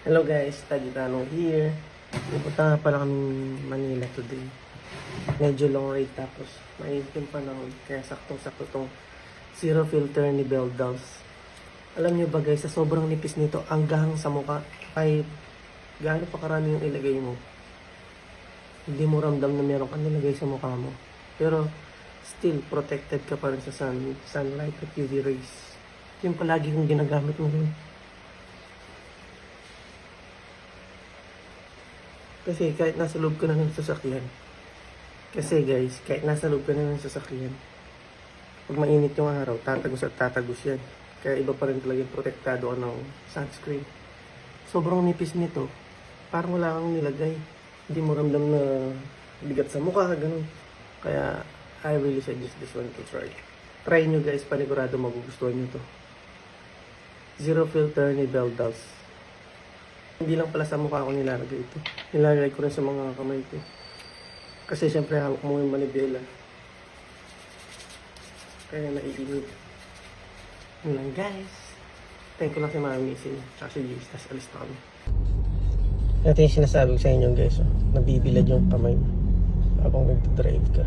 Hello guys, Taditano here. Pupunta nga pala kami Manila today. Medyo long ride tapos mainit yung panahon. Kaya saktong-sakto tong zero filter ni Beldals. Alam nyo ba guys, sa sobrang nipis nito hanggang sa mukha, kahit gaano pa karami yung ilagay mo, hindi mo ramdam na meron kang nilagay sa mukha mo. Pero still protected ka pa rin sa sunlight at UV rays. Ito yung palagi kong ginagamit ngayon. Kasi kahit nasa loob ka na ng sasakyan. Kasi guys, kahit nasa loob ka na ng sasakyan, pag mainit yung araw, tatagos at tatagos yan. Kaya iba pa rin talagang protektado ka ng sunscreen. Sobrang nipis nito, parang wala kang nilagay. Hindi mo ramdam na bigat sa mukha, ganun. Kaya, I really suggest this one to try. Try nyo guys, panigurado magugustuhan nyo to. Zero filter ni Beldals. Hindi lang pala sa mukha ko nilalagay ito. Nilalagay ko rin sa mga kamay ko. Kasi syempre hawak mo yung manibela. Kaya naiinit. Yun lang guys. Thank ko lang si Mami Missy. Tsaka si Jace. Tapos alis na kami. Ito yung sinasabi ko sa inyo guys. Nabibilad yung kamay mo habang nagdadrive ka.